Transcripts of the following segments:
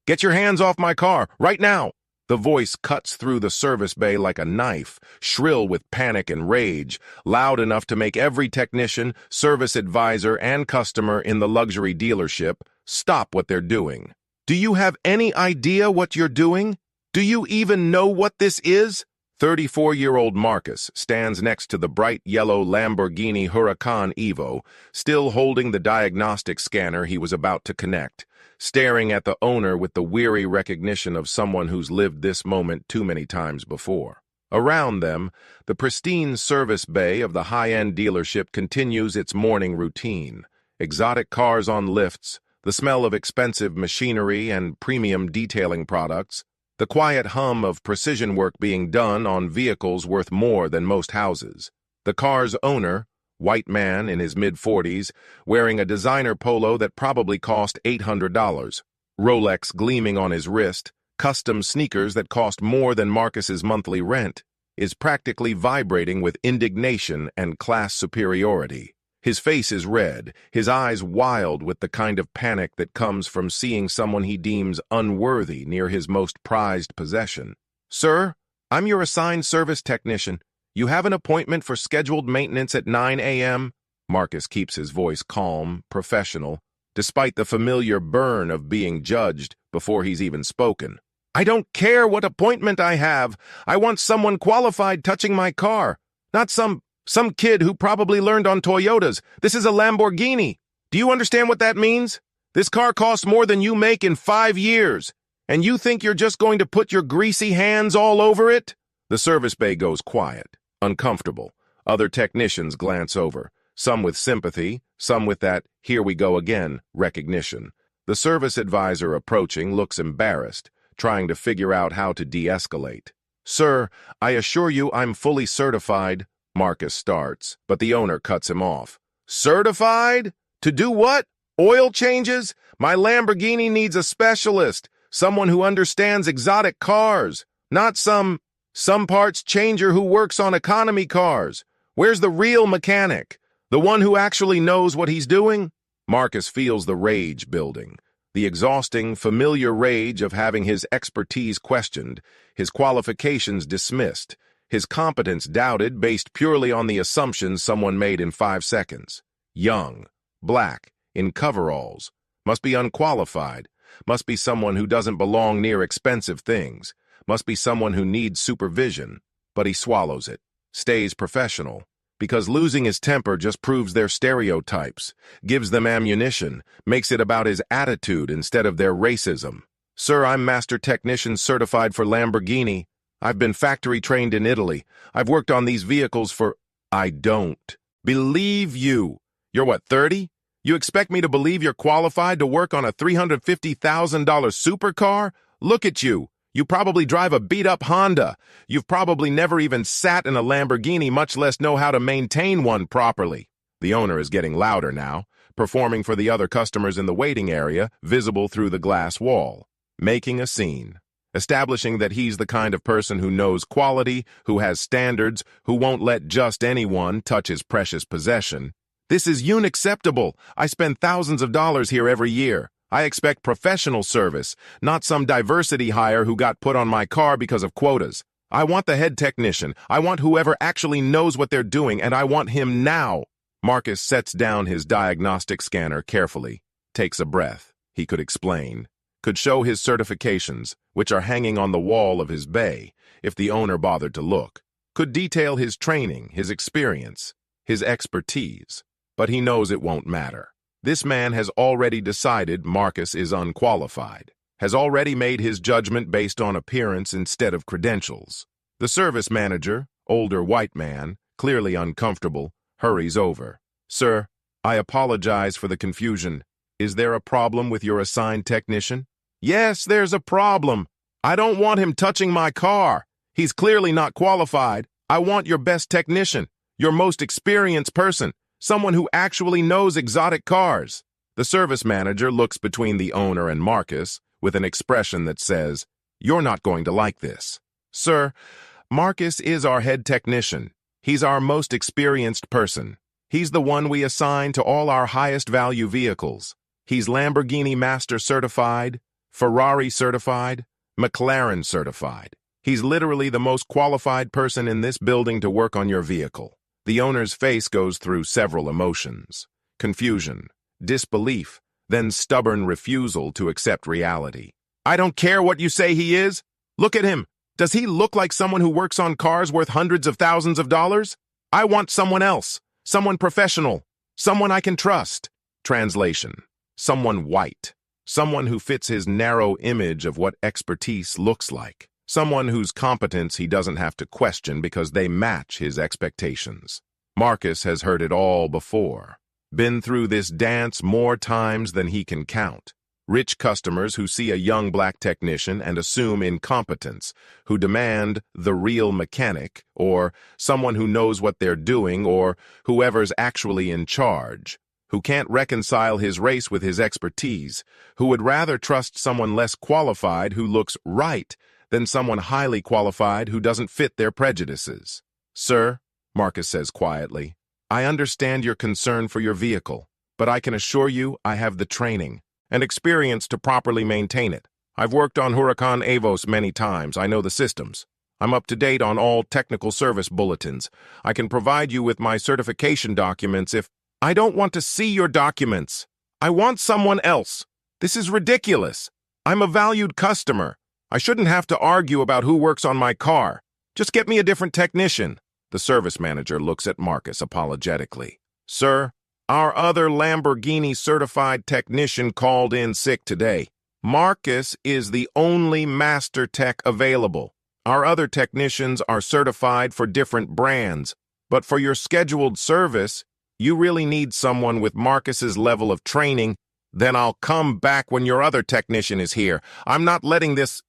Get your hands off my car, right now! The voice cuts through the service bay like a knife, shrill with panic and rage, loud enough to make every technician, service advisor, and customer in the luxury dealership stop what they're doing. Do you have any idea what you're doing? Do you even know what this is? 34-year-old Marcus stands next to the bright yellow Lamborghini Huracan Evo, still holding the diagnostic scanner he was about to connect, staring at the owner with the weary recognition of someone who's lived this moment too many times before. Around them, the pristine service bay of the high-end dealership continues its morning routine. Exotic cars on lifts, the smell of expensive machinery and premium detailing products, the quiet hum of precision work being done on vehicles worth more than most houses. The car's owner, white man in his mid-40s, wearing a designer polo that probably cost $800, Rolex gleaming on his wrist, custom sneakers that cost more than Marcus's monthly rent, is practically vibrating with indignation and class superiority. His face is red, his eyes wild with the kind of panic that comes from seeing someone he deems unworthy near his most prized possession. "Sir, I'm your assigned service technician. You have an appointment for scheduled maintenance at 9 a.m. Marcus keeps his voice calm, professional, despite the familiar burn of being judged before he's even spoken. "I don't care what appointment I have. I want someone qualified touching my car, not some kid who probably learned on Toyotas. This is a Lamborghini. Do you understand what that means? This car costs more than you make in 5 years, and you think you're just going to put your greasy hands all over it?" The service bay goes quiet, uncomfortable. Other technicians glance over, some with sympathy, some with that "here we go again" recognition. The service advisor approaching looks embarrassed, trying to figure out how to de-escalate. "Sir, I assure you I'm fully certified," Marcus starts, but the owner cuts him off. "Certified? To do what? Oil changes? My Lamborghini needs a specialist, someone who understands exotic cars, not some parts changer who works on economy cars. Where's the real mechanic? The one who actually knows what he's doing?" Marcus feels the rage building, the exhausting, familiar rage of having his expertise questioned, his qualifications dismissed, his competence doubted based purely on the assumptions someone made in 5 seconds. Young, black, in coveralls, must be unqualified, must be someone who doesn't belong near expensive things, must be someone who needs supervision, but he swallows it, stays professional, because losing his temper just proves their stereotypes, gives them ammunition, makes it about his attitude instead of their racism. "Sir, I'm master technician certified for Lamborghini. I've been factory trained in Italy. I've worked on these vehicles for—" "I don't believe you. You're what, 30? You expect me to believe you're qualified to work on a $350,000 supercar? Look at you. You probably drive a beat-up Honda. You've probably never even sat in a Lamborghini, much less know how to maintain one properly." The owner is getting louder now, performing for the other customers in the waiting area, visible through the glass wall, making a scene, establishing that he's the kind of person who knows quality, who has standards, who won't let just anyone touch his precious possession. "This is unacceptable. I spend thousands of dollars here every year. I expect professional service, not some diversity hire who got put on my car because of quotas. I want the head technician. I want whoever actually knows what they're doing, and I want him now." Marcus sets down his diagnostic scanner carefully, takes a breath. He could explain, could show his certifications, which are hanging on the wall of his bay, if the owner bothered to look, could detail his training, his experience, his expertise, but he knows it won't matter. This man has already decided Marcus is unqualified, has already made his judgment based on appearance instead of credentials. The service manager, older white man, clearly uncomfortable, hurries over. "Sir, I apologize for the confusion. Is there a problem with your assigned technician?" "Yes, there's a problem. I don't want him touching my car. He's clearly not qualified. I want your best technician, your most experienced person, someone who actually knows exotic cars." The service manager looks between the owner and Marcus with an expression that says, "You're not going to like this." "Sir, Marcus is our head technician. He's our most experienced person. He's the one we assign to all our highest value vehicles. He's Lamborghini Master certified, Ferrari certified, McLaren certified. He's literally the most qualified person in this building to work on your vehicle. The owner's face goes through several emotions: confusion, disbelief, then stubborn refusal to accept reality. I don't care what you say he is. Look at him. Does he look like someone who works on cars worth hundreds of thousands of dollars? I want someone else, someone professional, someone I can trust. Translation: someone white, someone who fits his narrow image of what expertise looks like, someone whose competence he doesn't have to question because they match his expectations. Marcus has heard it all before, been through this dance more times than he can count. Rich customers who see a young black technician and assume incompetence, who demand the real mechanic, or someone who knows what they're doing, or whoever's actually in charge, who can't reconcile his race with his expertise, who would rather trust someone less qualified who looks right than someone highly qualified who doesn't fit their prejudices. Sir, Marcus says quietly, I understand your concern for your vehicle, but I can assure you I have the training and experience to properly maintain it. I've worked on Huracan Avos many times. I know the systems. I'm up to date on all technical service bulletins. I can provide you with my certification documents if... I don't want to see your documents. I want someone else. This is ridiculous. I'm a valued customer. I shouldn't have to argue about who works on my car. Just get me a different technician. The service manager looks at Marcus apologetically. Sir, our other Lamborghini certified technician called in sick today. Marcus is the only master tech available. Our other technicians are certified for different brands, but for your scheduled service, you really need someone with Marcus's level of training. Then I'll come back when your other technician is here. I'm not letting this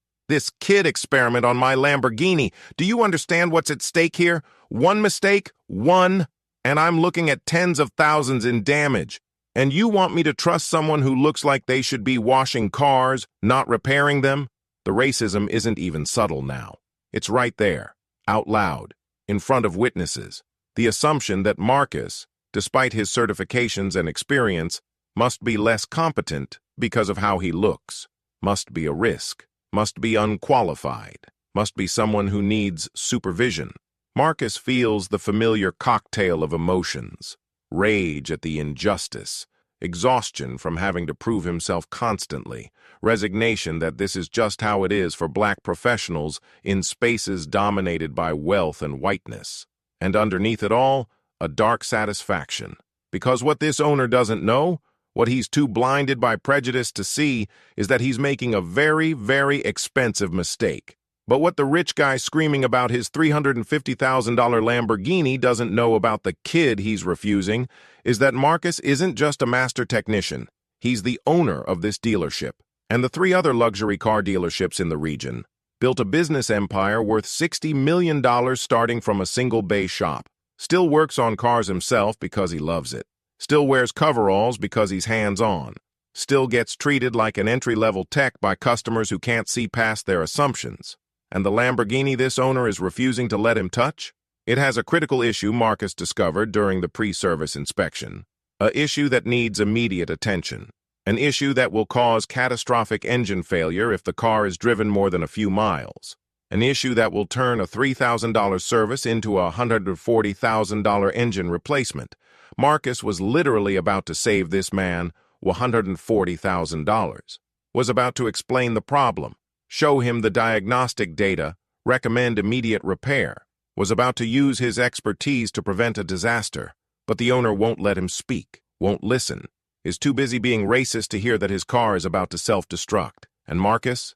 kid experiment on my Lamborghini. Do you understand what's at stake here? One mistake, and I'm looking at tens of thousands in damage. And you want me to trust someone who looks like they should be washing cars, not repairing them? The racism isn't even subtle now. It's right there, out loud, in front of witnesses. The assumption that Marcus, despite his certifications and experience, must be less competent because of how he looks, must be a risk, must be unqualified, must be someone who needs supervision. Marcus feels the familiar cocktail of emotions: rage at the injustice, exhaustion from having to prove himself constantly, resignation that this is just how it is for black professionals in spaces dominated by wealth and whiteness. And underneath it all, a dark satisfaction. Because what this owner doesn't know, what he's too blinded by prejudice to see, is that he's making a very, very expensive mistake. But what the rich guy screaming about his $350,000 Lamborghini doesn't know about the kid he's refusing is that Marcus isn't just a master technician. He's the owner of this dealership, and the 3 other luxury car dealerships in the region. Built a business empire worth $60 million starting from a single bay shop. Still works on cars himself because he loves it. Still wears coveralls because he's hands-on. Still gets treated like an entry-level tech by customers who can't see past their assumptions. And the Lamborghini this owner is refusing to let him touch? It has a critical issue Marcus discovered during the pre-service inspection. An issue that needs immediate attention. An issue that will cause catastrophic engine failure if the car is driven more than a few miles. An issue that will turn a $3,000 service into a $140,000 engine replacement. Marcus was literally about to save this man $140,000. Was about to explain the problem, show him the diagnostic data, recommend immediate repair. Was about to use his expertise to prevent a disaster. But the owner won't let him speak, won't listen, is too busy being racist to hear that his car is about to self-destruct. And Marcus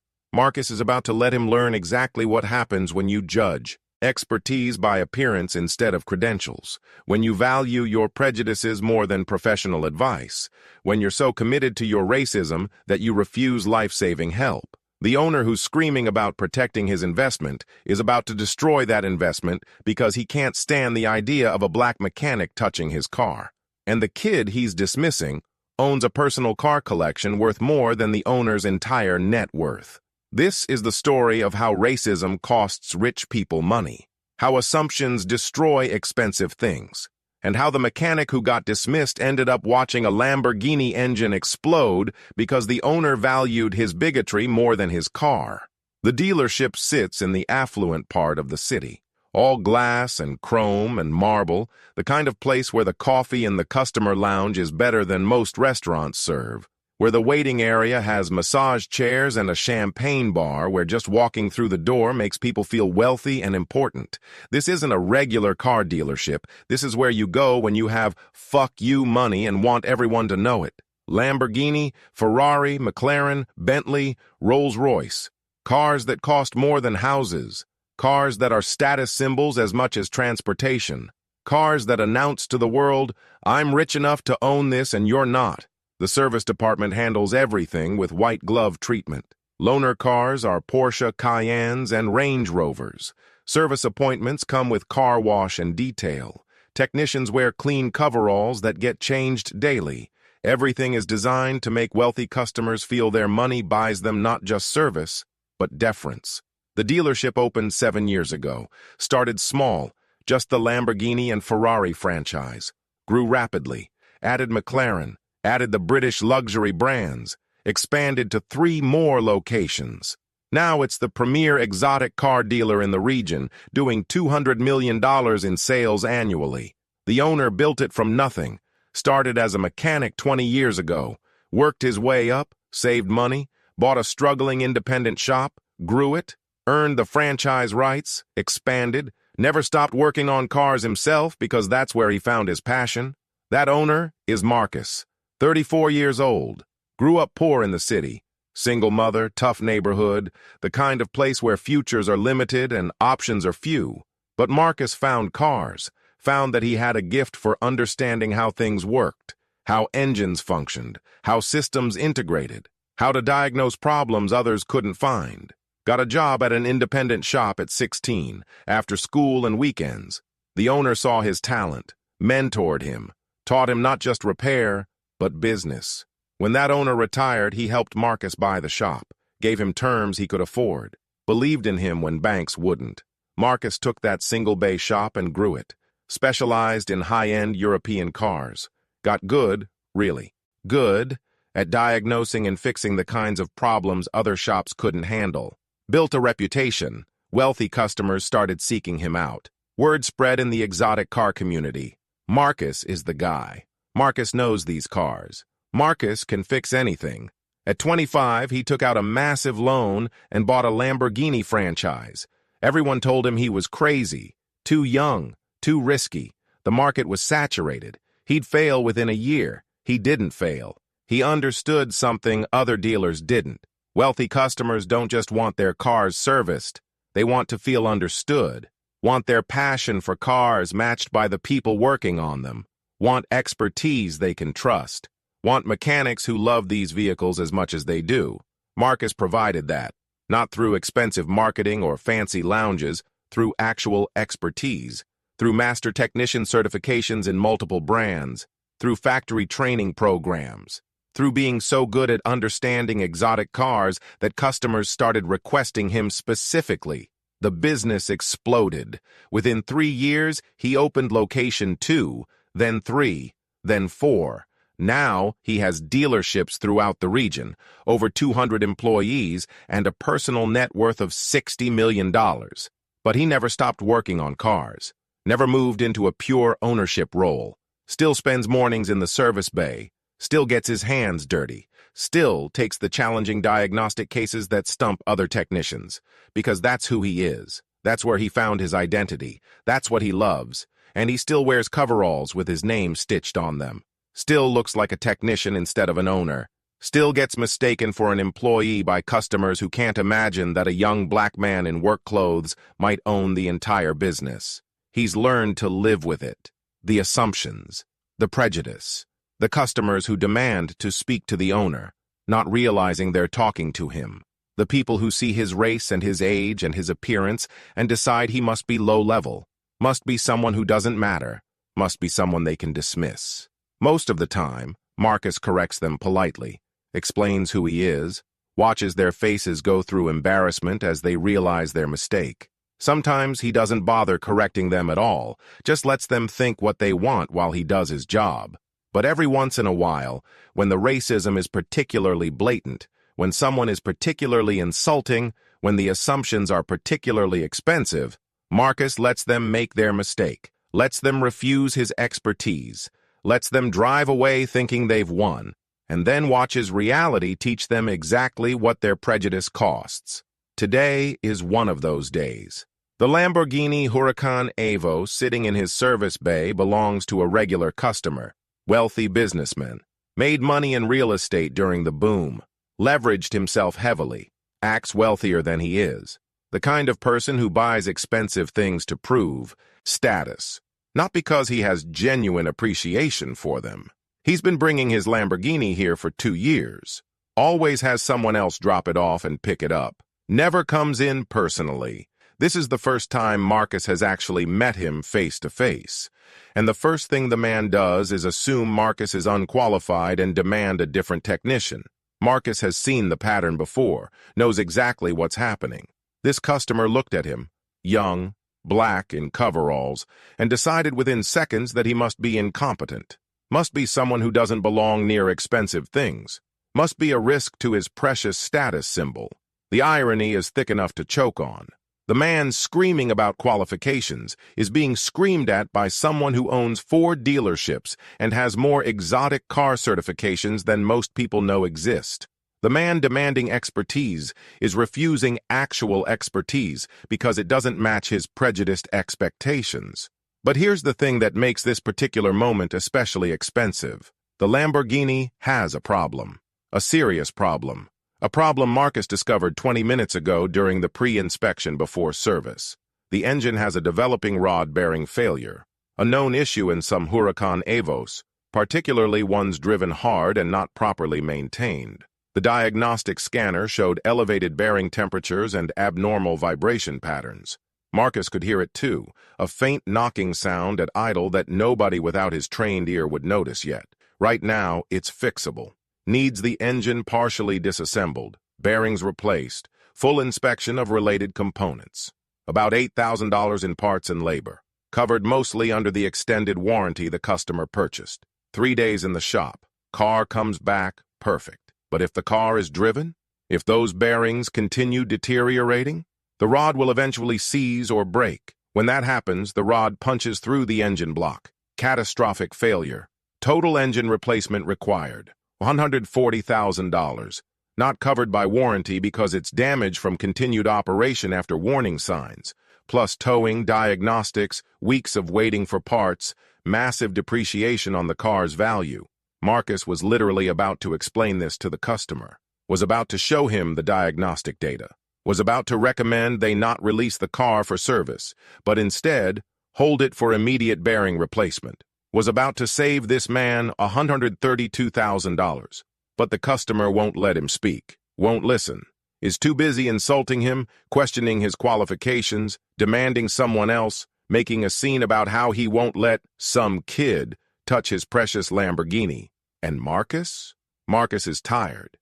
is about to let him learn exactly what happens when you judge expertise by appearance instead of credentials, when you value your prejudices more than professional advice, when you're so committed to your racism that you refuse life-saving help. The owner who's screaming about protecting his investment is about to destroy that investment because he can't stand the idea of a black mechanic touching his car. And the kid he's dismissing owns a personal car collection worth more than the owner's entire net worth. This is the story of how racism costs rich people money, how assumptions destroy expensive things, and how the mechanic who got dismissed ended up watching a Lamborghini engine explode because the owner valued his bigotry more than his car. The dealership sits in the affluent part of the city. All glass and chrome and marble, the kind of place where the coffee in the customer lounge is better than most restaurants serve, where the waiting area has massage chairs and a champagne bar where just walking through the door makes people feel wealthy and important. This isn't a regular car dealership. This is where you go when you have fuck you money and want everyone to know it. Lamborghini, Ferrari, McLaren, Bentley, Rolls-Royce. Cars that cost more than houses. Cars that are status symbols as much as transportation. Cars that announce to the world, I'm rich enough to own this and you're not. The service department handles everything with white glove treatment. Loaner cars are Porsche Cayennes and Range Rovers. Service appointments come with car wash and detail. Technicians wear clean coveralls that get changed daily. Everything is designed to make wealthy customers feel their money buys them not just service, but deference. The dealership opened 7 years ago, started small, just the Lamborghini and Ferrari franchise, grew rapidly, added McLaren, added the British luxury brands, expanded to 3 more locations. Now it's the premier exotic car dealer in the region, doing $200 million in sales annually. The owner built it from nothing, started as a mechanic 20 years ago, worked his way up, saved money, bought a struggling independent shop, grew it, earned the franchise rights, expanded, never stopped working on cars himself because that's where he found his passion. That owner is Marcus, 34 years old, grew up poor in the city, single mother, tough neighborhood, the kind of place where futures are limited and options are few. But Marcus found cars, found that he had a gift for understanding how things worked, how engines functioned, how systems integrated, how to diagnose problems others couldn't find. Got a job at an independent shop at 16, after school and weekends. The owner saw his talent, mentored him, taught him not just repair, but business. When that owner retired, he helped Marcus buy the shop, gave him terms he could afford, believed in him when banks wouldn't. Marcus took that single-bay shop and grew it, specialized in high-end European cars. Got good, really, good, at diagnosing and fixing the kinds of problems other shops couldn't handle. Built a reputation. Wealthy customers started seeking him out. Word spread in the exotic car community. Marcus is the guy. Marcus knows these cars. Marcus can fix anything. At 25, he took out a massive loan and bought a Lamborghini franchise. Everyone told him he was crazy, too young, too risky. The market was saturated. He'd fail within a year. He didn't fail. He understood something other dealers didn't. Wealthy customers don't just want their cars serviced. They want to feel understood, want their passion for cars matched by the people working on them, want expertise they can trust, want mechanics who love these vehicles as much as they do. Marcus provided that, not through expensive marketing or fancy lounges, through actual expertise, through master technician certifications in multiple brands, through factory training programs, through being so good at understanding exotic cars that customers started requesting him specifically. The business exploded. Within 3 years, he opened location 2, then 3, then 4. Now, he has dealerships throughout the region, over 200 employees, and a personal net worth of $60 million. But he never stopped working on cars, never moved into a pure ownership role, still spends mornings in the service bay, still gets his hands dirty, still takes the challenging diagnostic cases that stump other technicians, because that's who he is. That's where he found his identity. That's what he loves. And he still wears coveralls with his name stitched on them. Still looks like a technician instead of an owner. Still gets mistaken for an employee by customers who can't imagine that a young black man in work clothes might own the entire business. He's learned to live with it. The assumptions, the prejudice, the customers who demand to speak to the owner, not realizing they're talking to him. The people who see his race and his age and his appearance and decide he must be low-level, must be someone who doesn't matter, must be someone they can dismiss. Most of the time, Marcus corrects them politely, explains who he is, watches their faces go through embarrassment as they realize their mistake. Sometimes he doesn't bother correcting them at all, just lets them think what they want while he does his job. But every once in a while, when the racism is particularly blatant, when someone is particularly insulting, when the assumptions are particularly expensive, Marcus lets them make their mistake, lets them refuse his expertise, lets them drive away thinking they've won, and then watches reality teach them exactly what their prejudice costs. Today is one of those days. The Lamborghini Huracan Evo sitting in his service bay belongs to a regular customer, wealthy businessman, made money in real estate during the boom, leveraged himself heavily, acts wealthier than he is, the kind of person who buys expensive things to prove status, not because he has genuine appreciation for them. He's been bringing his Lamborghini here for 2 years, always has someone else drop it off and pick it up, never comes in personally. This is the first time Marcus has actually met him face to face, and the first thing the man does is assume Marcus is unqualified and demand a different technician. Marcus has seen the pattern before, knows exactly what's happening. This customer looked at him, young, black in coveralls, and decided within seconds that he must be incompetent, must be someone who doesn't belong near expensive things, must be a risk to his precious status symbol. The irony is thick enough to choke on. The man screaming about qualifications is being screamed at by someone who owns 4 dealerships and has more exotic car certifications than most people know exist. The man demanding expertise is refusing actual expertise because it doesn't match his prejudiced expectations. But here's the thing that makes this particular moment especially expensive. The Lamborghini has a problem, a serious problem. A problem Marcus discovered 20 minutes ago during the pre-inspection before service. The engine has a developing rod-bearing failure, a known issue in some Huracan Evos, particularly ones driven hard and not properly maintained. The diagnostic scanner showed elevated bearing temperatures and abnormal vibration patterns. Marcus could hear it too, a faint knocking sound at idle that nobody without his trained ear would notice yet. Right now, it's fixable. Needs the engine partially disassembled, bearings replaced, full inspection of related components. About $8,000 in parts and labor, covered mostly under the extended warranty the customer purchased. 3 days in the shop, car comes back, perfect. But if the car is driven, if those bearings continue deteriorating, the rod will eventually seize or break. When that happens, the rod punches through the engine block. Catastrophic failure. Total engine replacement required. $140,000, not covered by warranty because it's damage from continued operation after warning signs, plus towing, diagnostics, weeks of waiting for parts, massive depreciation on the car's value. Marcus was literally about to explain this to the customer, was about to show him the diagnostic data, was about to recommend they not release the car for service, but instead hold it for immediate bearing replacement. Was about to save this man $132,000, but the customer won't let him speak, won't listen, is too busy insulting him, questioning his qualifications, demanding someone else, making a scene about how he won't let some kid touch his precious Lamborghini. And Marcus? Marcus is tired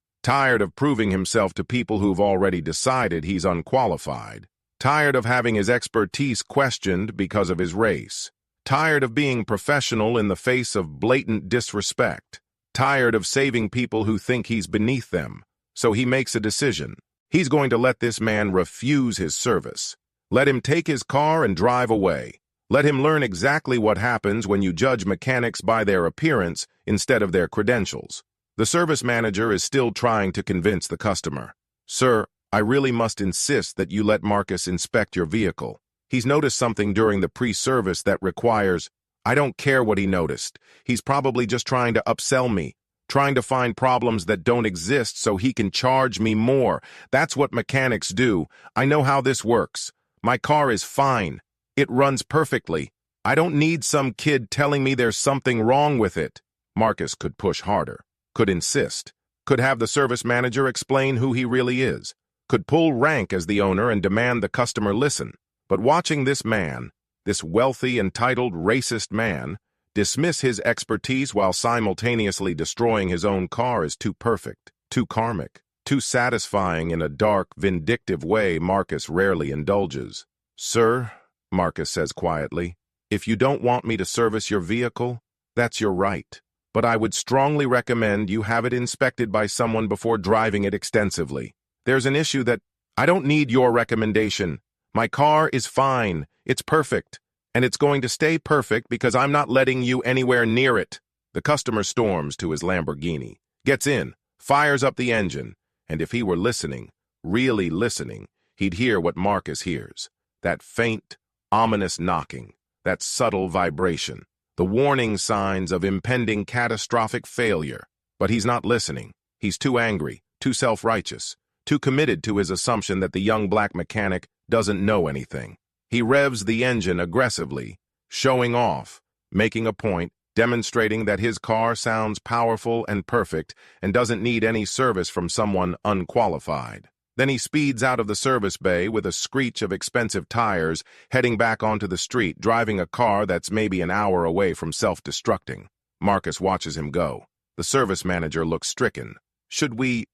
of proving himself to people who've already decided he's unqualified, tired of having his expertise questioned because of his race. Tired of being professional in the face of blatant disrespect. Tired of saving people who think he's beneath them. So he makes a decision. He's going to let this man refuse his service. Let him take his car and drive away. Let him learn exactly what happens when you judge mechanics by their appearance instead of their credentials. The service manager is still trying to convince the customer. Sir, I really must insist that you let Marcus inspect your vehicle. He's noticed something during the pre-service that requires, I don't care what he noticed. He's probably just trying to upsell me, trying to find problems that don't exist so he can charge me more. That's what mechanics do. I know how this works. My car is fine. It runs perfectly. I don't need some kid telling me there's something wrong with it. Marcus could push harder, could insist, could have the service manager explain who he really is, could pull rank as the owner and demand the customer listen. But watching this man, this wealthy, entitled, racist man, dismiss his expertise while simultaneously destroying his own car is too perfect, too karmic, too satisfying in a dark, vindictive way Marcus rarely indulges. Sir, Marcus says quietly, if you don't want me to service your vehicle, that's your right. But I would strongly recommend you have it inspected by someone before driving it extensively. There's an issue that I don't need your recommendation. My car is fine. It's perfect. And it's going to stay perfect because I'm not letting you anywhere near it. The customer storms to his Lamborghini, gets in, fires up the engine, and if he were listening, really listening, he'd hear what Marcus hears. That faint, ominous knocking, that subtle vibration, the warning signs of impending catastrophic failure. But he's not listening. He's too angry, too self-righteous, too committed to his assumption that the young black mechanic doesn't know anything. He revs the engine aggressively, showing off, making a point, demonstrating that his car sounds powerful and perfect and doesn't need any service from someone unqualified. Then he speeds out of the service bay with a screech of expensive tires, heading back onto the street, driving a car that's maybe an hour away from self-destructing. Marcus watches him go. The service manager looks stricken. Should we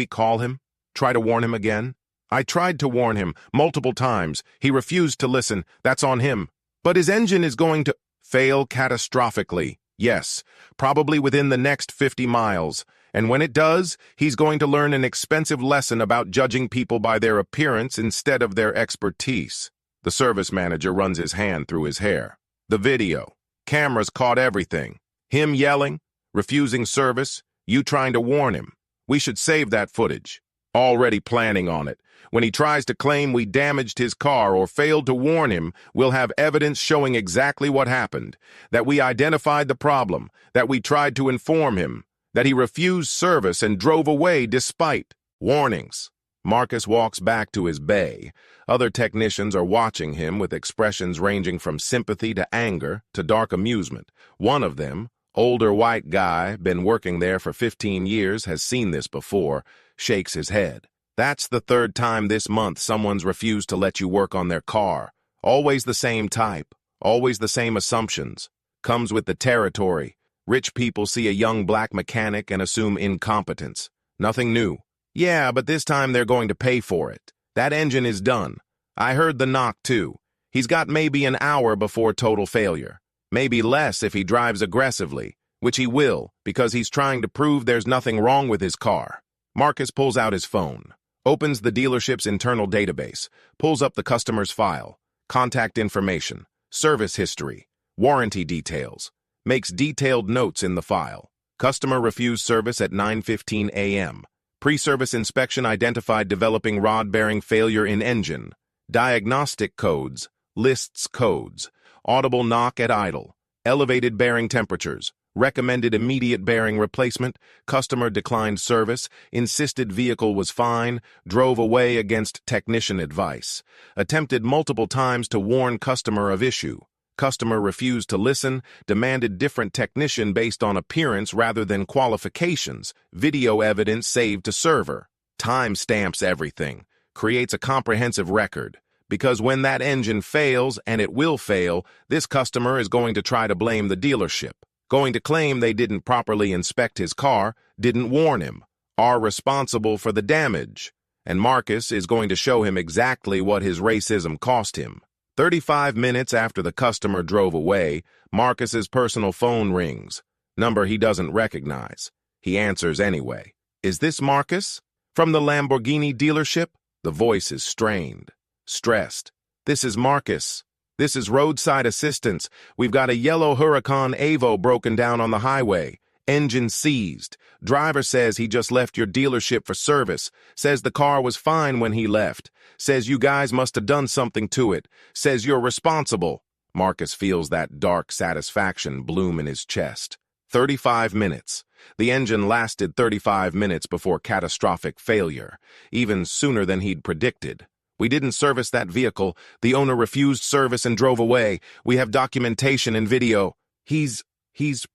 call him? Try to warn him again? I tried to warn him multiple times. He refused to listen. That's on him. But his engine is going to fail catastrophically. Yes, probably within the next 50 miles. And when it does, he's going to learn an expensive lesson about judging people by their appearance instead of their expertise. The service manager runs his hand through his hair. The video. Cameras caught everything. Him yelling, refusing service, you trying to warn him. We should save that footage. Already planning on it. When he tries to claim we damaged his car or failed to warn him, we'll have evidence showing exactly what happened, that we identified the problem, that we tried to inform him, that he refused service and drove away despite warnings. Marcus walks back to his bay. Other technicians are watching him with expressions ranging from sympathy to anger to dark amusement. One of them, older white guy, been working there for 15 years, has seen this before, shakes his head. That's the third time this month someone's refused to let you work on their car. Always the same type, always the same assumptions. Comes with the territory. Rich people see a young black mechanic and assume incompetence. Nothing new. Yeah, but this time they're going to pay for it. That engine is done. I heard the knock too. He's got maybe an hour before total failure. Maybe less if he drives aggressively, which he will because he's trying to prove there's nothing wrong with his car. Marcus pulls out his phone, opens the dealership's internal database, pulls up the customer's file, contact information, service history, warranty details, makes detailed notes in the file. Customer refused service at 9:15 a.m. Pre-service inspection identified developing rod-bearing failure in engine. Diagnostic codes, lists codes, audible knock at idle, elevated bearing temperatures, recommended immediate bearing replacement, customer declined service, insisted vehicle was fine, drove away against technician advice, attempted multiple times to warn customer of issue. Customer refused to listen, demanded different technician based on appearance rather than qualifications, video evidence saved to server. Time stamps everything, creates a comprehensive record. Because when that engine fails, and it will fail, this customer is going to try to blame the dealership. Going to claim they didn't properly inspect his car, didn't warn him, are responsible for the damage. And Marcus is going to show him exactly what his racism cost him. 35 minutes after the customer drove away, Marcus's personal phone rings. Number he doesn't recognize. He answers anyway. Is this Marcus? From the Lamborghini dealership? The voice is strained, stressed. This is Marcus. This is roadside assistance. We've got a yellow Huracan Evo broken down on the highway. Engine seized. Driver says he just left your dealership for service. Says the car was fine when he left. Says you guys must have done something to it. Says you're responsible. Marcus feels that dark satisfaction bloom in his chest. 35 minutes. The engine lasted 35 minutes before catastrophic failure, even sooner than he'd predicted. We didn't service that vehicle. The owner refused service and drove away. We have documentation and video. He's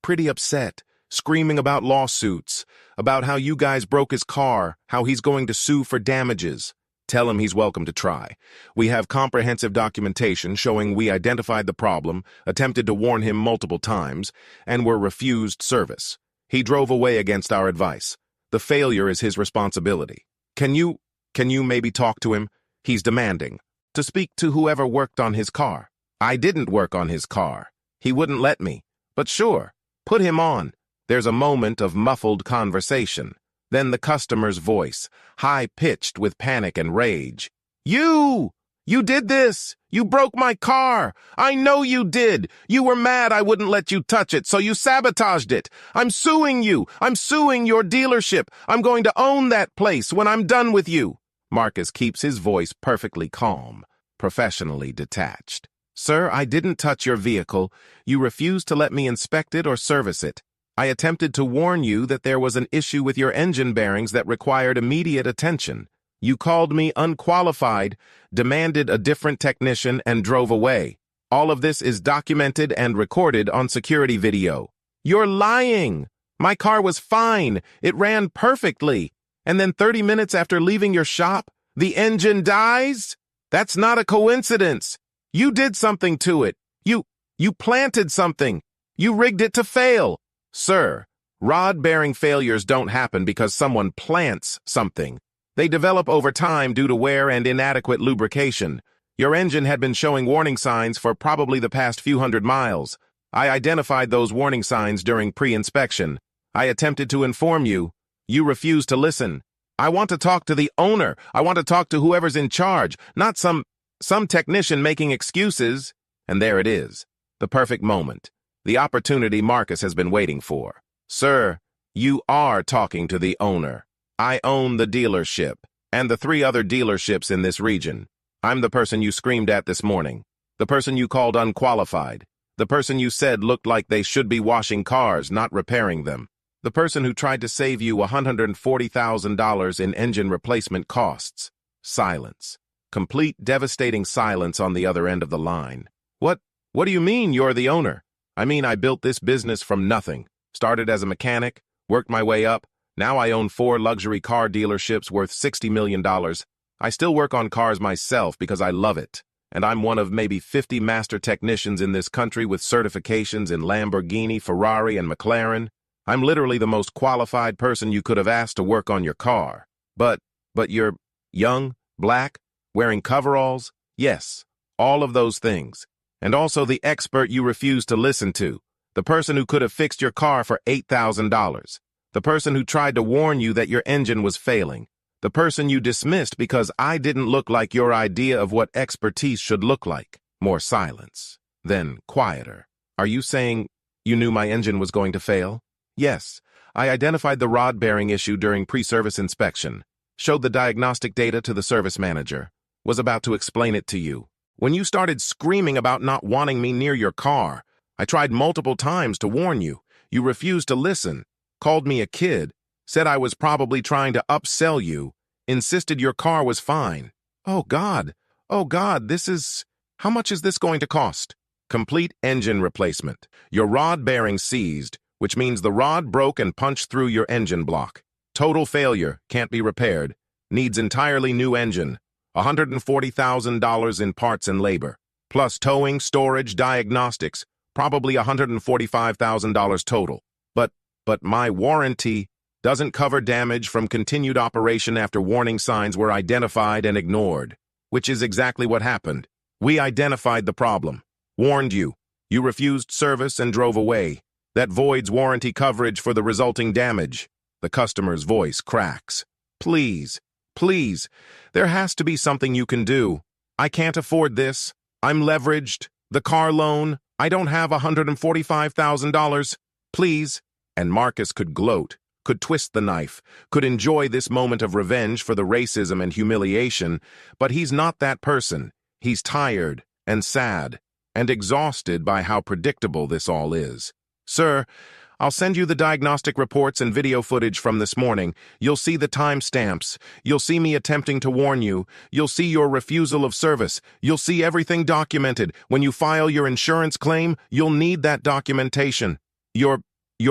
pretty upset, screaming about lawsuits, about how you guys broke his car, how he's going to sue for damages. Tell him he's welcome to try. We have comprehensive documentation showing we identified the problem, attempted to warn him multiple times, and were refused service. He drove away against our advice. The failure is his responsibility. Can you maybe talk to him? He's demanding. to speak to whoever worked on his car. I didn't work on his car. He wouldn't let me. But sure, put him on. There's a moment of muffled conversation. Then the customer's voice, high-pitched with panic and rage. You! You did this! You broke my car! I know you did! You were mad I wouldn't let you touch it, so you sabotaged it! I'm suing you! I'm suing your dealership! I'm going to own that place when I'm done with you! Marcus keeps his voice perfectly calm, professionally detached. Sir, I didn't touch your vehicle. You refused to let me inspect it or service it. I attempted to warn you that there was an issue with your engine bearings that required immediate attention. You called me unqualified, demanded a different technician, and drove away. All of this is documented and recorded on security video. You're lying! My car was fine. It ran perfectly. And then 30 minutes after leaving your shop, the engine dies? That's not a coincidence. You did something to it. You planted something. You rigged it to fail. Sir, rod-bearing failures don't happen because someone plants something. They develop over time due to wear and inadequate lubrication. Your engine had been showing warning signs for probably the past few hundred miles. I identified those warning signs during pre-inspection. I attempted to inform you. You refused to listen. I want to talk to the owner. I want to talk to whoever's in charge, not some technician making excuses. And there it is, the perfect moment, the opportunity Marcus has been waiting for. Sir, you are talking to the owner. I own the dealership, and the 3 other dealerships in this region. I'm the person you screamed at this morning, the person you called unqualified, the person you said looked like they should be washing cars, not repairing them, the person who tried to save you $140,000 in engine replacement costs. Silence. Complete devastating silence on the other end of the line. What do you mean you're the owner? I mean, I built this business from nothing. Started as a mechanic, worked my way up. Now I own 4 luxury car dealerships worth $60 million. I still work on cars myself because I love it. And I'm one of maybe 50 master technicians in this country with certifications in Lamborghini, Ferrari, and McLaren. I'm literally the most qualified person you could have asked to work on your car. But you're young, black, wearing coveralls? Yes, all of those things. And also the expert you refused to listen to. The person who could have fixed your car for $8,000. The person who tried to warn you that your engine was failing. The person you dismissed because I didn't look like your idea of what expertise should look like. More silence. Then quieter. Are you saying you knew my engine was going to fail? Yes. I identified the rod bearing issue during pre-service inspection. Showed the diagnostic data to the service manager. Was about to explain it to you. When you started screaming about not wanting me near your car, I tried multiple times to warn you. You refused to listen, called me a kid, said I was probably trying to upsell you, insisted your car was fine. Oh God, how much is this going to cost? Complete engine replacement. Your rod bearing seized, which means the rod broke and punched through your engine block. Total failure, can't be repaired, needs entirely new engine. $140,000 in parts and labor, plus towing, storage, diagnostics, probably $145,000 total. But my warranty doesn't cover damage from continued operation after warning signs were identified and ignored, which is exactly what happened. We identified the problem, warned you. You refused service and drove away. That voids warranty coverage for the resulting damage. The customer's voice cracks. Please, there has to be something you can do. I can't afford this. I'm leveraged. The car loan. I don't have $145,000. Please. And Marcus could gloat, could twist the knife, could enjoy this moment of revenge for the racism and humiliation, but he's not that person. He's tired and sad and exhausted by how predictable this all is. Sir, I'll send you the diagnostic reports and video footage from this morning. You'll see the timestamps. You'll see me attempting to warn you. You'll see your refusal of service. You'll see everything documented. When you file your insurance claim, you'll need that documentation. You're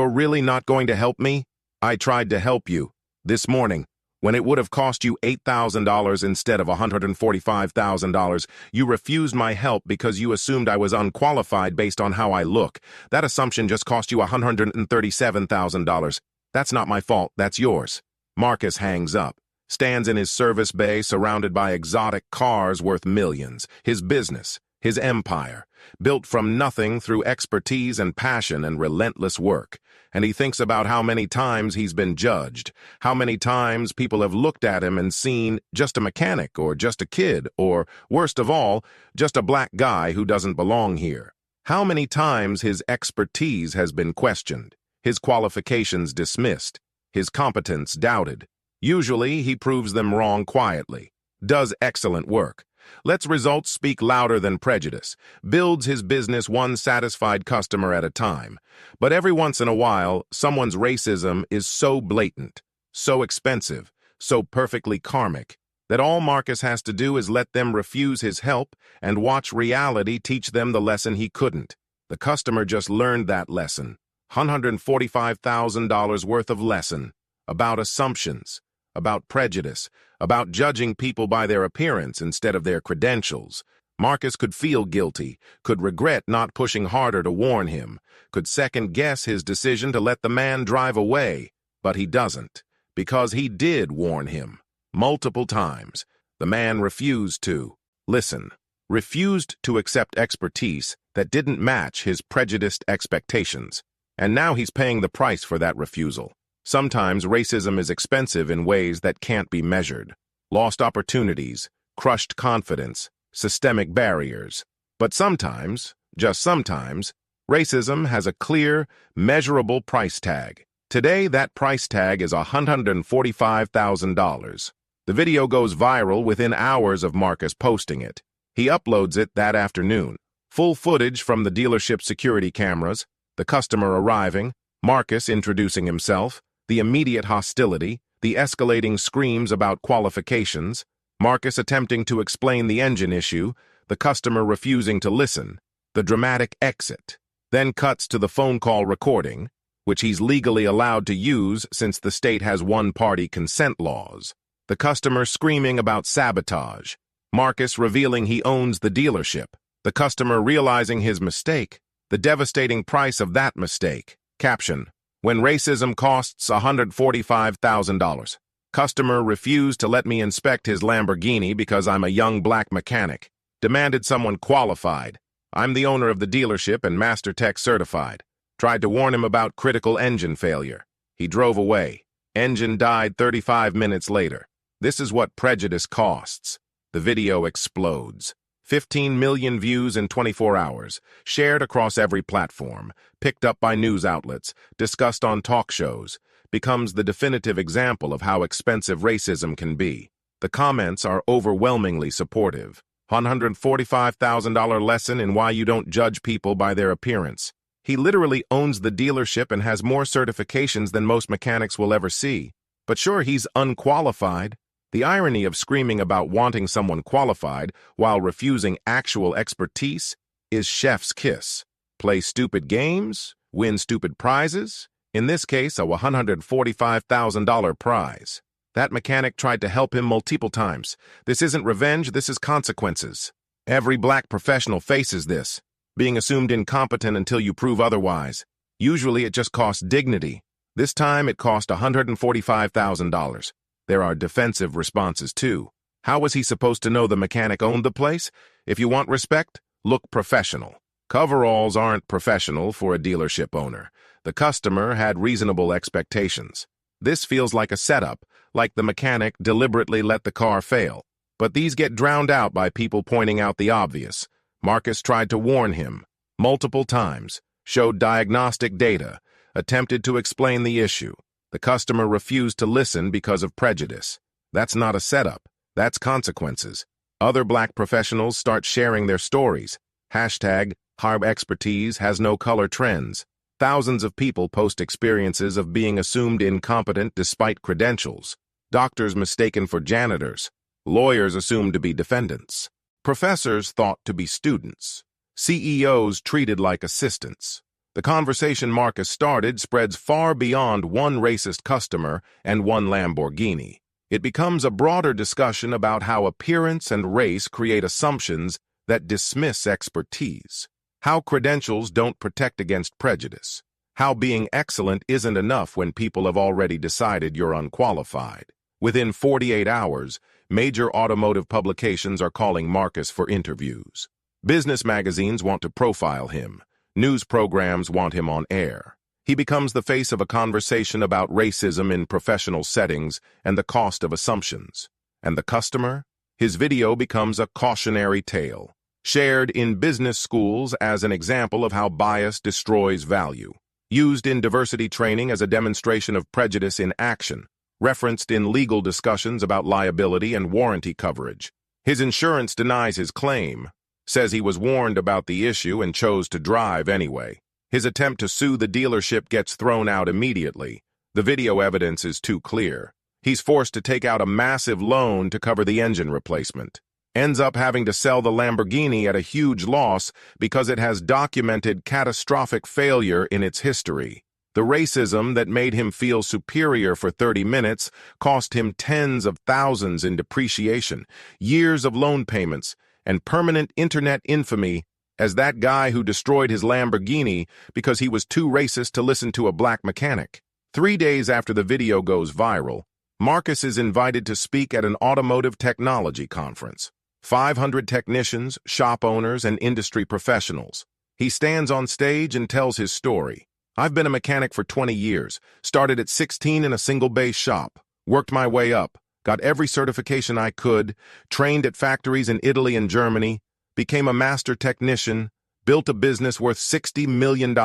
really not going to help me? I tried to help you. This morning, when it would have cost you $8,000 instead of $145,000, you refused my help because you assumed I was unqualified based on how I look. That assumption just cost you $137,000. That's not my fault, that's yours. Marcus hangs up, Stands in his service bay surrounded by exotic cars worth millions. His business, his empire, built from nothing through expertise and passion and relentless work. And he thinks about how many times he's been judged, how many times people have looked at him and seen just a mechanic or just a kid or, worst of all, just a black guy who doesn't belong here. How many times his expertise has been questioned, his qualifications dismissed, his competence doubted. Usually, he proves them wrong quietly, does excellent work, lets results speak louder than prejudice, builds his business one satisfied customer at a time. But every once in a while, someone's racism is so blatant, so expensive, so perfectly karmic, that all Marcus has to do is let them refuse his help and watch reality teach them the lesson he couldn't. The customer just learned that lesson, $145,000 worth of lesson, about assumptions, about prejudice, about judging people by their appearance instead of their credentials. Marcus could feel guilty, could regret not pushing harder to warn him, could second-guess his decision to let the man drive away, but he doesn't, because he did warn him. Multiple times, the man refused to listen, refused to accept expertise that didn't match his prejudiced expectations. And now he's paying the price for that refusal. Sometimes racism is expensive in ways that can't be measured. Lost opportunities, crushed confidence, systemic barriers. But sometimes, just sometimes, racism has a clear, measurable price tag. Today, that price tag is $145,000. The video goes viral within hours of Marcus posting it. He uploads it that afternoon. Full footage from the dealership security cameras, the customer arriving, Marcus introducing himself, the immediate hostility, the escalating screams about qualifications, Marcus attempting to explain the engine issue, the customer refusing to listen, the dramatic exit, then cuts to the phone call recording, which he's legally allowed to use since the state has one-party consent laws, the customer screaming about sabotage, Marcus revealing he owns the dealership, the customer realizing his mistake, the devastating price of that mistake. Caption: when racism costs $145,000. Customer refused to let me inspect his Lamborghini because I'm a young black mechanic. Demanded someone qualified. I'm the owner of the dealership and Master Tech certified. Tried to warn him about critical engine failure. He drove away. Engine died 35 minutes later. This is what prejudice costs. The video explodes. 15 million views in 24 hours, shared across every platform, picked up by news outlets, discussed on talk shows, becomes the definitive example of how expensive racism can be. The comments are overwhelmingly supportive. $145,000 lesson in why you don't judge people by their appearance. He literally owns the dealership and has more certifications than most mechanics will ever see. But sure, he's unqualified. The irony of screaming about wanting someone qualified while refusing actual expertise is chef's kiss. Play stupid games, win stupid prizes, in this case a $145,000 prize. That mechanic tried to help him multiple times. This isn't revenge, this is consequences. Every black professional faces this, being assumed incompetent until you prove otherwise. Usually it just costs dignity. This time it cost $145,000. There are defensive responses, too. How was he supposed to know the mechanic owned the place? If you want respect, look professional. Coveralls aren't professional for a dealership owner. The customer had reasonable expectations. This feels like a setup, like the mechanic deliberately let the car fail. But these get drowned out by people pointing out the obvious. Marcus tried to warn him multiple times, showed diagnostic data, attempted to explain the issue. The customer refused to listen because of prejudice. That's not a setup. That's consequences. Other black professionals start sharing their stories. Hashtag #Harb expertise has no color trends. Thousands of people post experiences of being assumed incompetent despite credentials. Doctors mistaken for janitors. Lawyers assumed to be defendants. Professors thought to be students. CEOs treated like assistants. The conversation Marcus started spreads far beyond one racist customer and one Lamborghini. It becomes a broader discussion about how appearance and race create assumptions that dismiss expertise, how credentials don't protect against prejudice, how being excellent isn't enough when people have already decided you're unqualified. Within 48 hours, major automotive publications are calling Marcus for interviews. Business magazines want to profile him. News programs want him on air. He becomes the face of a conversation about racism in professional settings and the cost of assumptions. And the customer? His video becomes a cautionary tale, shared in business schools as an example of how bias destroys value, used in diversity training as a demonstration of prejudice in action, referenced in legal discussions about liability and warranty coverage. His insurance denies his claim, says he was warned about the issue and chose to drive anyway. His attempt to sue the dealership gets thrown out immediately. The video evidence is too clear. He's forced to take out a massive loan to cover the engine replacement. Ends up having to sell the Lamborghini at a huge loss because it has documented catastrophic failure in its history. The racism that made him feel superior for 30 minutes cost him tens of thousands in depreciation, years of loan payments, and permanent internet infamy as that guy who destroyed his Lamborghini because he was too racist to listen to a black mechanic. 3 days after the video goes viral, Marcus is invited to speak at an automotive technology conference. 500 technicians, shop owners, and industry professionals. He stands on stage and tells his story. I've been a mechanic for 20 years, started at 16 in a single-base shop, worked my way up, got every certification I could, trained at factories in Italy and Germany, became a master technician, built a business worth $60 million,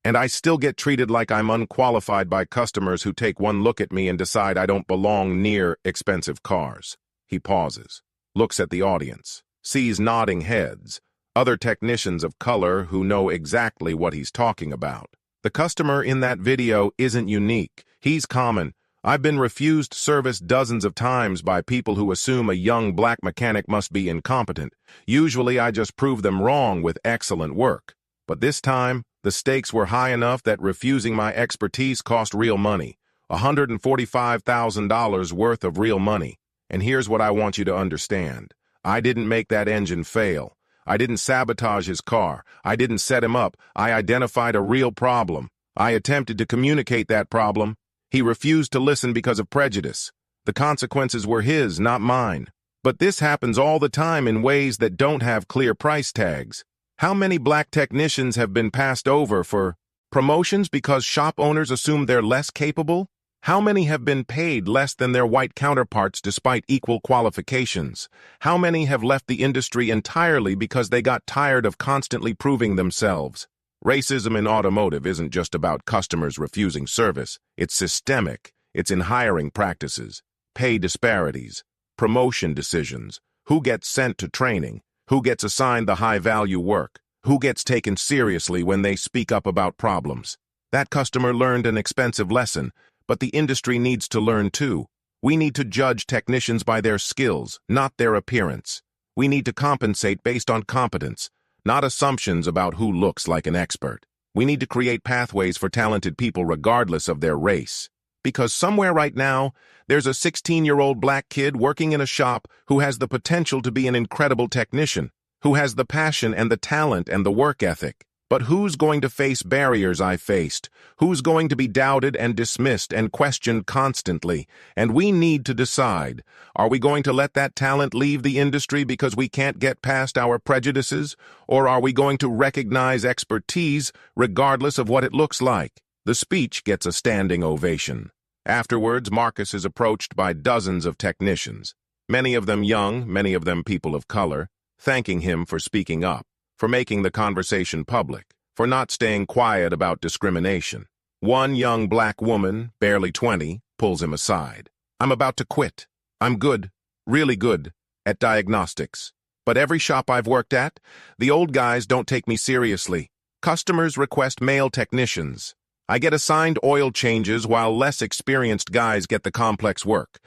and I still get treated like I'm unqualified by customers who take one look at me and decide I don't belong near expensive cars. He pauses, looks at the audience, sees nodding heads, other technicians of color who know exactly what he's talking about. The customer in that video isn't unique. He's common. I've been refused service dozens of times by people who assume a young black mechanic must be incompetent. Usually I just prove them wrong with excellent work. But this time, the stakes were high enough that refusing my expertise cost real money. $145,000 worth of real money. And here's what I want you to understand. I didn't make that engine fail. I didn't sabotage his car. I didn't set him up. I identified a real problem. I attempted to communicate that problem. He refused to listen because of prejudice. The consequences were his, not mine. But this happens all the time in ways that don't have clear price tags. How many black technicians have been passed over for promotions because shop owners assume they're less capable? How many have been paid less than their white counterparts despite equal qualifications? How many have left the industry entirely because they got tired of constantly proving themselves? Racism in automotive isn't just about customers refusing service. It's systemic. It's in hiring practices, pay disparities, promotion decisions, who gets sent to training, who gets assigned the high-value work, who gets taken seriously when they speak up about problems. That customer learned an expensive lesson, but the industry needs to learn too. We need to judge technicians by their skills, not their appearance. We need to compensate based on competence, not assumptions about who looks like an expert. We need to create pathways for talented people regardless of their race. Because somewhere right now, there's a 16-year-old black kid working in a shop who has the potential to be an incredible technician, who has the passion and the talent and the work ethic. But who's going to face barriers I faced? Who's going to be doubted and dismissed and questioned constantly? And we need to decide, are we going to let that talent leave the industry because we can't get past our prejudices? Or are we going to recognize expertise regardless of what it looks like? The speech gets a standing ovation. Afterwards, Marcus is approached by dozens of technicians, many of them young, many of them people of color, thanking him for speaking up, for making the conversation public, for not staying quiet about discrimination. One young black woman, barely 20, pulls him aside. I'm about to quit. I'm good, really good, at diagnostics. But every shop I've worked at, the old guys don't take me seriously. Customers request male technicians. I get assigned oil changes while less experienced guys get the complex work.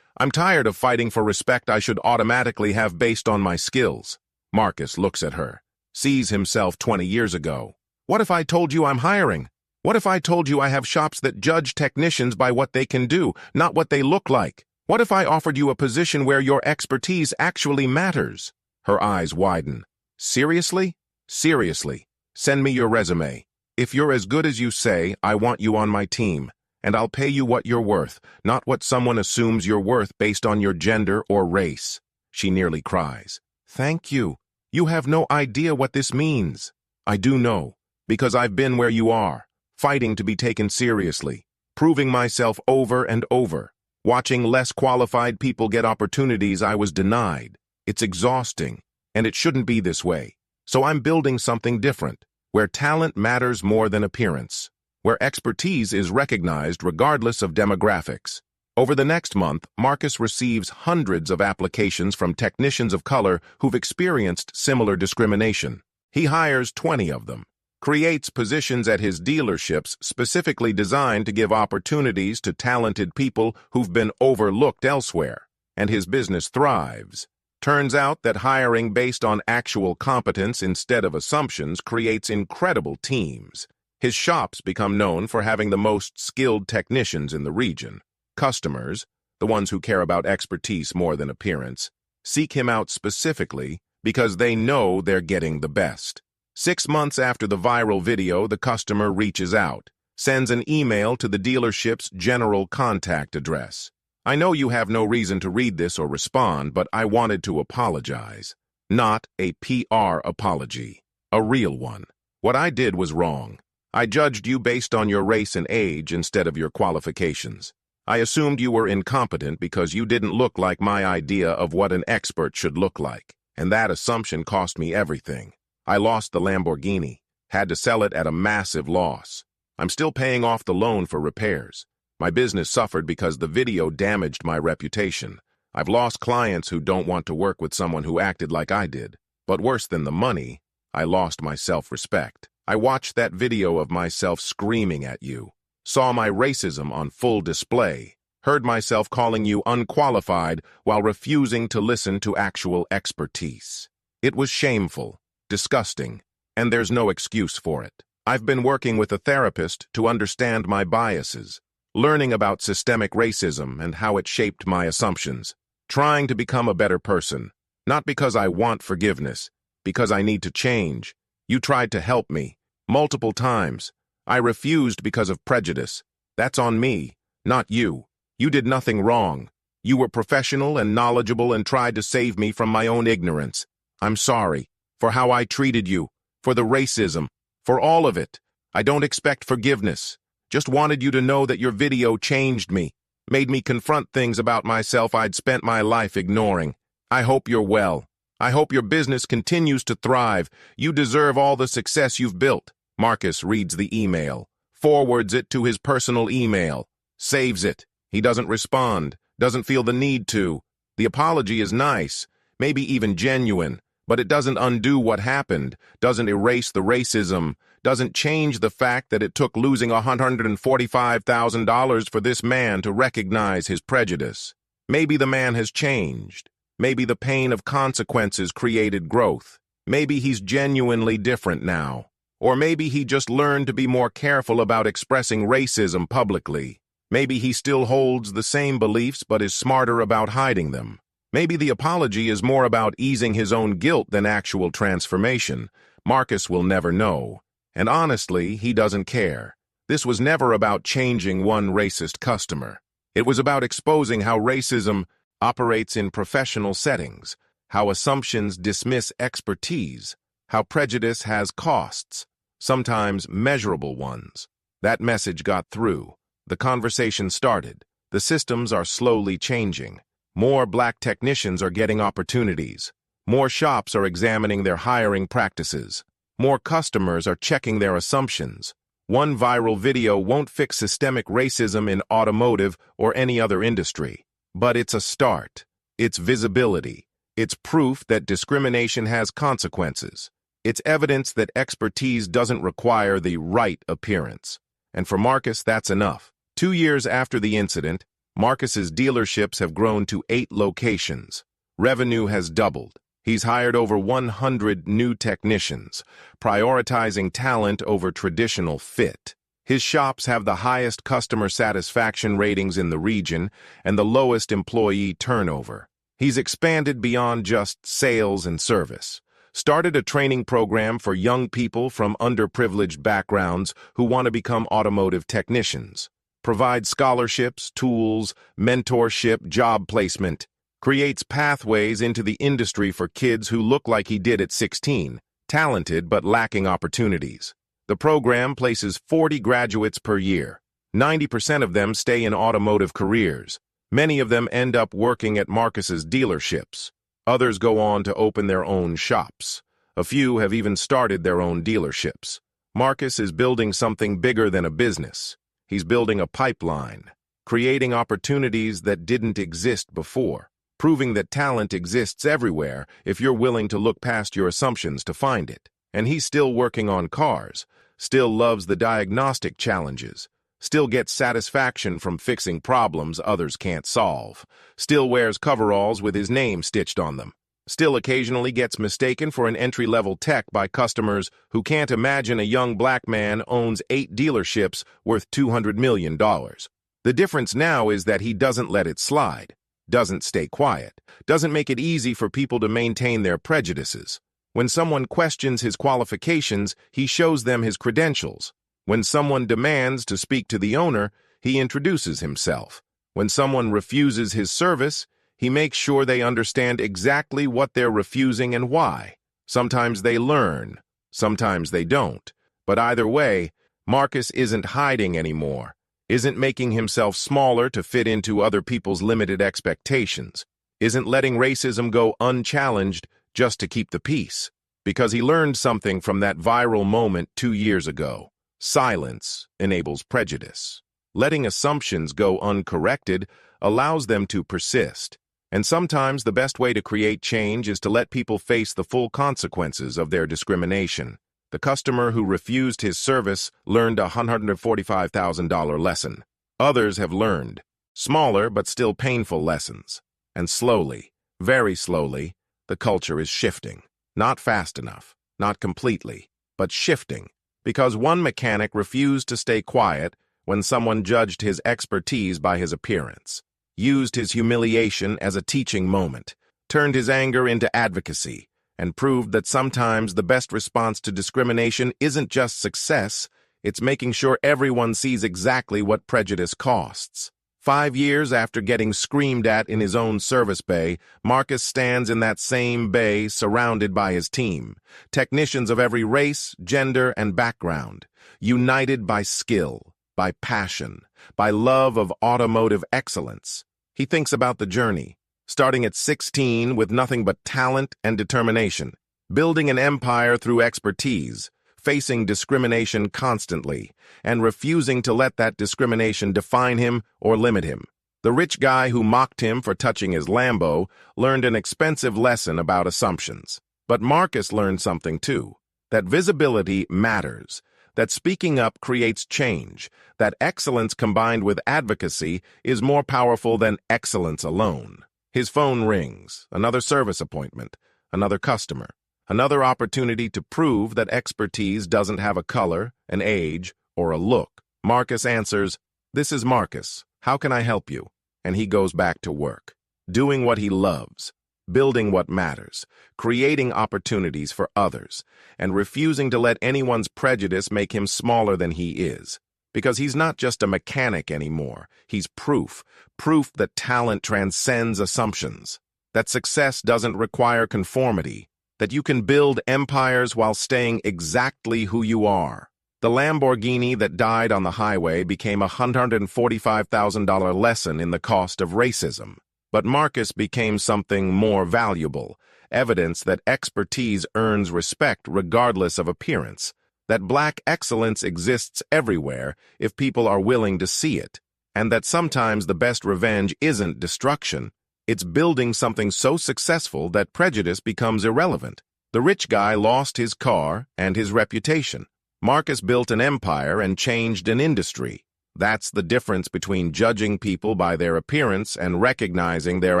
I'm tired of fighting for respect I should automatically have based on my skills. Marcus looks at her, sees himself 20 years ago. What if I told you I'm hiring? What if I told you I have shops that judge technicians by what they can do, not what they look like? What if I offered you a position where your expertise actually matters? Her eyes widen. Seriously? Seriously. Send me your resume. If you're as good as you say, I want you on my team. and I'll pay you what you're worth, not what someone assumes you're worth based on your gender or race." She nearly cries. "Thank you. You have no idea what this means." "I do know, because I've been where you are, fighting to be taken seriously, proving myself over and over, watching less qualified people get opportunities I was denied. It's exhausting, and it shouldn't be this way. So I'm building something different, where talent matters more than appearance, where expertise is recognized regardless of demographics." Over the next month, Marcus receives hundreds of applications from technicians of color who've experienced similar discrimination. He hires 20 of them, creates positions at his dealerships specifically designed to give opportunities to talented people who've been overlooked elsewhere, and his business thrives. Turns out that hiring based on actual competence instead of assumptions creates incredible teams. His shops become known for having the most skilled technicians in the region. Customers, the ones who care about expertise more than appearance, seek him out specifically because they know they're getting the best. 6 months after the viral video, the customer reaches out, sends an email to the dealership's general contact address. "I know you have no reason to read this or respond, but I wanted to apologize." Not a PR apology, a real one. "What I did was wrong. I judged you based on your race and age instead of your qualifications. I assumed you were incompetent because you didn't look like my idea of what an expert should look like, and that assumption cost me everything. I lost the Lamborghini, had to sell it at a massive loss. I'm still paying off the loan for repairs. My business suffered because the video damaged my reputation. I've lost clients who don't want to work with someone who acted like I did. But worse than the money, I lost my self-respect. I watched that video of myself screaming at you, saw my racism on full display, heard myself calling you unqualified while refusing to listen to actual expertise. It was shameful, disgusting, and there's no excuse for it. I've been working with a therapist to understand my biases, learning about systemic racism and how it shaped my assumptions, trying to become a better person, not because I want forgiveness, because I need to change. You tried to help me, multiple times. I refused because of prejudice. That's on me, not you. You did nothing wrong. You were professional and knowledgeable and tried to save me from my own ignorance. I'm sorry for how I treated you, for the racism, for all of it. I don't expect forgiveness. Just wanted you to know that your video changed me, made me confront things about myself I'd spent my life ignoring. I hope you're well. I hope your business continues to thrive. You deserve all the success you've built." Marcus reads the email, forwards it to his personal email, saves it. He doesn't respond, doesn't feel the need to. The apology is nice, maybe even genuine, but it doesn't undo what happened, doesn't erase the racism, doesn't change the fact that it took losing $145,000 for this man to recognize his prejudice. Maybe the man has changed. Maybe the pain of consequences created growth. Maybe he's genuinely different now. Or maybe he just learned to be more careful about expressing racism publicly. Maybe he still holds the same beliefs but is smarter about hiding them. Maybe the apology is more about easing his own guilt than actual transformation. Marcus will never know. And honestly, he doesn't care. This was never about changing one racist customer. It was about exposing how racism operates in professional settings, how assumptions dismiss expertise, how prejudice has costs, sometimes measurable ones. That message got through. The conversation started. The systems are slowly changing. More black technicians are getting opportunities. More shops are examining their hiring practices. More customers are checking their assumptions. One viral video won't fix systemic racism in automotive or any other industry. But it's a start. It's visibility. It's proof that discrimination has consequences. It's evidence that expertise doesn't require the right appearance. And for Marcus, that's enough. 2 years after the incident, Marcus's dealerships have grown to 8 locations. Revenue has doubled. He's hired over 100 new technicians, prioritizing talent over traditional fit. His shops have the highest customer satisfaction ratings in the region and the lowest employee turnover. He's expanded beyond just sales and service, started a training program for young people from underprivileged backgrounds who want to become automotive technicians. provides scholarships, tools, mentorship, job placement, creates pathways into the industry for kids who look like he did at 16, talented but lacking opportunities. The program places 40 graduates per year. 90% of them stay in automotive careers. Many of them end up working at Marcus's dealerships. Others go on to open their own shops. A few have even started their own dealerships. Marcus is building something bigger than a business. He's building a pipeline, creating opportunities that didn't exist before, proving that talent exists everywhere if you're willing to look past your assumptions to find it. And he's still working on cars, still loves the diagnostic challenges, still gets satisfaction from fixing problems others can't solve, still wears coveralls with his name stitched on them, still occasionally gets mistaken for an entry-level tech by customers who can't imagine a young black man owns 8 dealerships worth $200 million. The difference now is that he doesn't let it slide, doesn't stay quiet, doesn't make it easy for people to maintain their prejudices. When someone questions his qualifications, he shows them his credentials. When someone demands to speak to the owner, he introduces himself. When someone refuses his service, he makes sure they understand exactly what they're refusing and why. Sometimes they learn, sometimes they don't. But either way, Marcus isn't hiding anymore, isn't making himself smaller to fit into other people's limited expectations, isn't letting racism go unchallenged just to keep the peace. Because he learned something from that viral moment 2 years ago. Silence enables prejudice. Letting assumptions go uncorrected allows them to persist. And sometimes the best way to create change is to let people face the full consequences of their discrimination. The customer who refused his service learned a $145,000 lesson. Others have learned smaller but still painful lessons. And slowly, very slowly, the culture is shifting. Not fast enough, not completely, but shifting. Because one mechanic refused to stay quiet when someone judged his expertise by his appearance, used his humiliation as a teaching moment, turned his anger into advocacy, and proved that sometimes the best response to discrimination isn't just success, it's making sure everyone sees exactly what prejudice costs. 5 years after getting screamed at in his own service bay, Marcus stands in that same bay surrounded by his team, technicians of every race, gender, and background, united by skill, by passion, by love of automotive excellence. He thinks about the journey, starting at 16 with nothing but talent and determination, building an empire through expertise, facing discrimination constantly, and refusing to let that discrimination define him or limit him. The rich guy who mocked him for touching his Lambo learned an expensive lesson about assumptions. But Marcus learned something too, that visibility matters, that speaking up creates change, that excellence combined with advocacy is more powerful than excellence alone. His phone rings, another service appointment, another customer. Another opportunity to prove that expertise doesn't have a color, an age, or a look. Marcus answers, "This is Marcus. How can I help you?" And he goes back to work, doing what he loves, building what matters, creating opportunities for others, and refusing to let anyone's prejudice make him smaller than he is. Because he's not just a mechanic anymore. He's proof that talent transcends assumptions, that success doesn't require conformity, that you can build empires while staying exactly who you are. The Lamborghini that died on the highway became a $145,000 lesson in the cost of racism. But Marcus became something more valuable, evidence that expertise earns respect regardless of appearance, that black excellence exists everywhere if people are willing to see it, and that sometimes the best revenge isn't destruction. It's building something so successful that prejudice becomes irrelevant. The rich guy lost his car and his reputation. Marcus built an empire and changed an industry. That's the difference between judging people by their appearance and recognizing their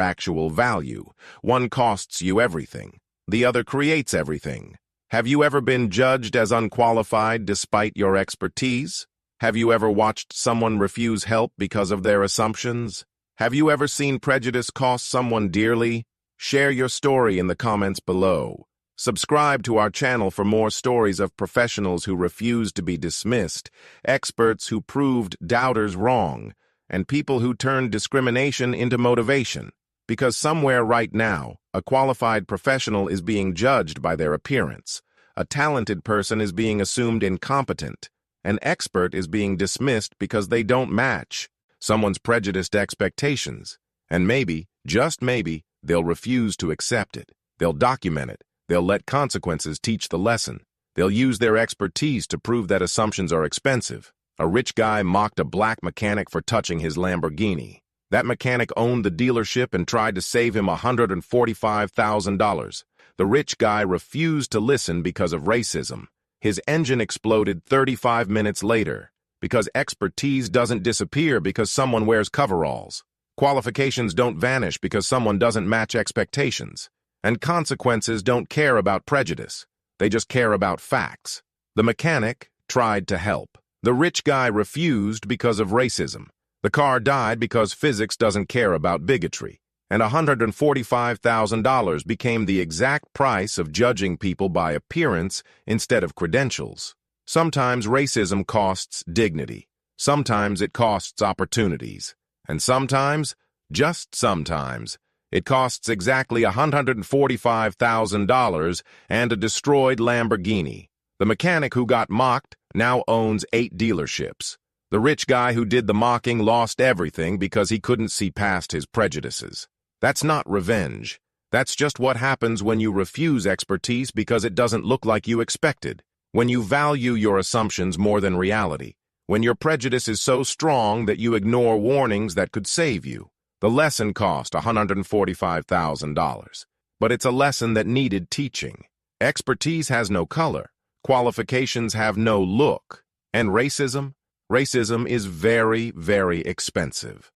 actual value. One costs you everything. The other creates everything. Have you ever been judged as unqualified despite your expertise? Have you ever watched someone refuse help because of their assumptions? Have you ever seen prejudice cost someone dearly? Share your story in the comments below. Subscribe to our channel for more stories of professionals who refused to be dismissed, experts who proved doubters wrong, and people who turned discrimination into motivation. Because somewhere right now, a qualified professional is being judged by their appearance. A talented person is being assumed incompetent. An expert is being dismissed because they don't match someone's prejudiced expectations. And maybe, just maybe, they'll refuse to accept it. They'll document it. They'll let consequences teach the lesson. They'll use their expertise to prove that assumptions are expensive. A rich guy mocked a black mechanic for touching his Lamborghini. That mechanic owned the dealership and tried to save him $145,000. The rich guy refused to listen because of racism. His engine exploded 35 minutes later. Because expertise doesn't disappear because someone wears coveralls. Qualifications don't vanish because someone doesn't match expectations. And consequences don't care about prejudice. They just care about facts. The mechanic tried to help. The rich guy refused because of racism. The car died because physics doesn't care about bigotry. And $145,000 became the exact price of judging people by appearance instead of credentials. Sometimes racism costs dignity. Sometimes it costs opportunities. And sometimes, just sometimes, it costs exactly $145,000 and a destroyed Lamborghini. The mechanic who got mocked now owns 8 dealerships. The rich guy who did the mocking lost everything because he couldn't see past his prejudices. That's not revenge. That's just what happens when you refuse expertise because it doesn't look like you expected. When you value your assumptions more than reality. When your prejudice is so strong that you ignore warnings that could save you. The lesson cost $145,000. But it's a lesson that needed teaching. Expertise has no color. Qualifications have no look. And racism? Racism is very, very expensive.